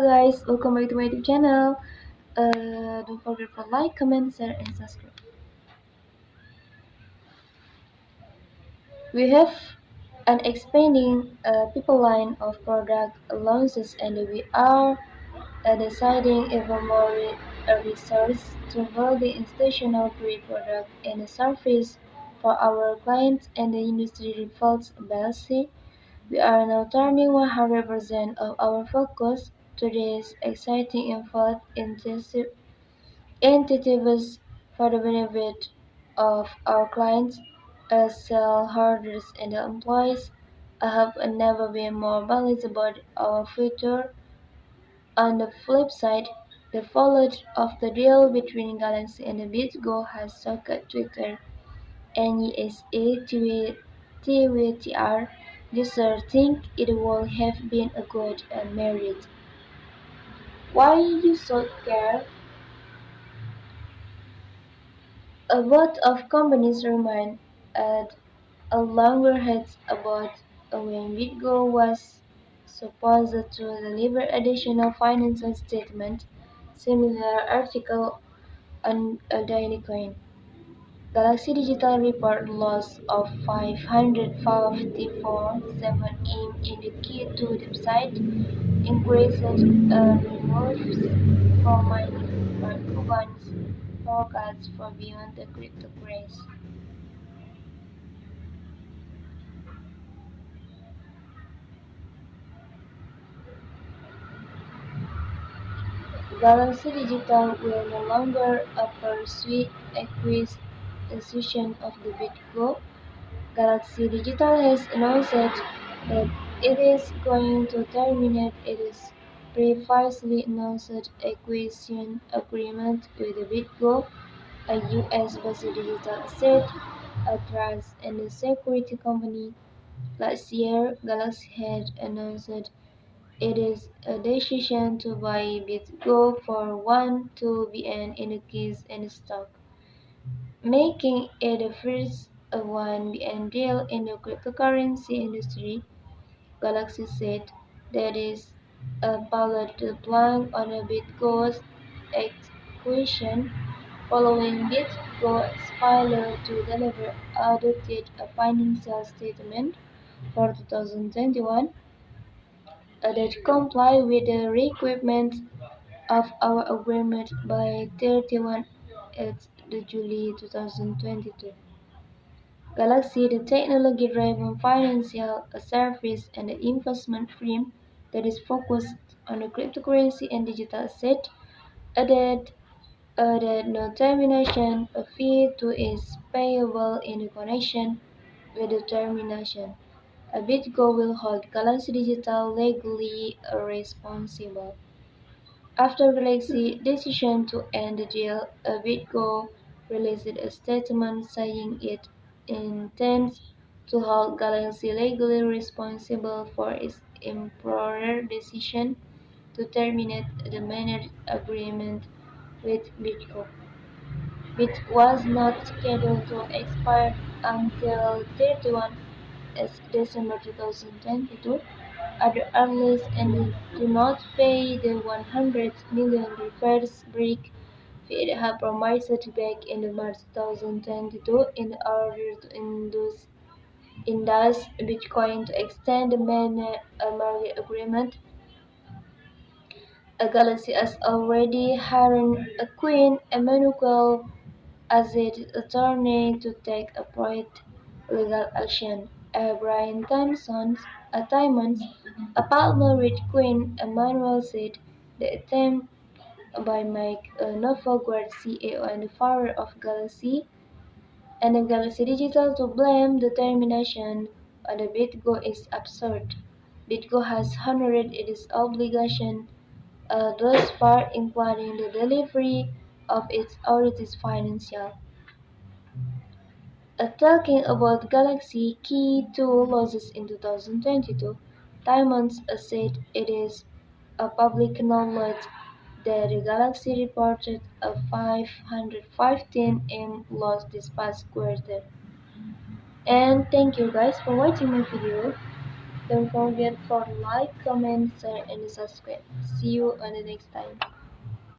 guys, welcome back to my YouTube channel. Don't forget to like, comment, share, and subscribe. We have an expanding pipeline of product launches, and we are deciding even more research to build the institutional pre-product and a service for our clients and the industry reflects balance. We are now turning 100% of our focus to this exciting and intensive initiatives for the benefit of our clients, as shareholders and employees. I have never been more bullish about our future. On the flip side, the fallout of the deal between Galaxy and BitGo has shocked Twitter NESA TWTR users think it would have been a good marriage. Why you should care? A lot of companies remain at a loggerheads about when BitGo was supposed to deliver additional financial statements. Similar article on a daily coin. Galaxy Digital report loss of 554.7 in the Q2 website increases removes from mining Cubans forecasts for beyond the cryptocurrency. Galaxy Digital will no longer pursue acquisition of the BitGo. Galaxy Digital has announced that it is going to terminate its previously announced acquisition agreement with BitGo, a US-based digital asset, a trust and security company. Last year, Galaxy had announced its decision to buy BitGo for $1 billion in keys and stock, making it the first $1 billion deal in the cryptocurrency industry. Galaxy said that is followed the plan on a BitGo's acquisition following BitGo's failure to deliver audited financial statement for 2021 that comply with the requirements of our agreement by 31 at the July 2022. Galaxy, the technology-driven financial service and investment firm that is focused on the cryptocurrency and digital asset, added that no termination fee to is payable in connection with the termination. BitGo will hold Galaxy Digital legally responsible. After Galaxy's decision to end the deal, BitGo released a statement saying it intends to hold Galaxy legally responsible for its improper decision to terminate the managed agreement with BitGo. It was not scheduled to expire until 31 December 2022 at the earliest, and do not pay the 100 million reverse break fee it had promised back in March 2022 in order to induce Bitcoin to extend the market agreement. Galaxy has already hired a Queen Emmanuel as its attorney to take appropriate legal action. Brian Timmons, a partner with Queen Emmanuel, said the attempt by Mike Novogratz, CEO and founder of Galaxy, and Galaxy Digital to blame the termination of the BitGo is absurd. BitGo has honored its obligation thus far, including the delivery of its audited financial. Talking about Galaxy Key 2 losses in 2022, Diamonds said it is a public knowledge that the Galaxy reported a 515M loss this past quarter. And thank you guys for watching my video. Don't forget for like, comment, share, and subscribe. See you on the next time.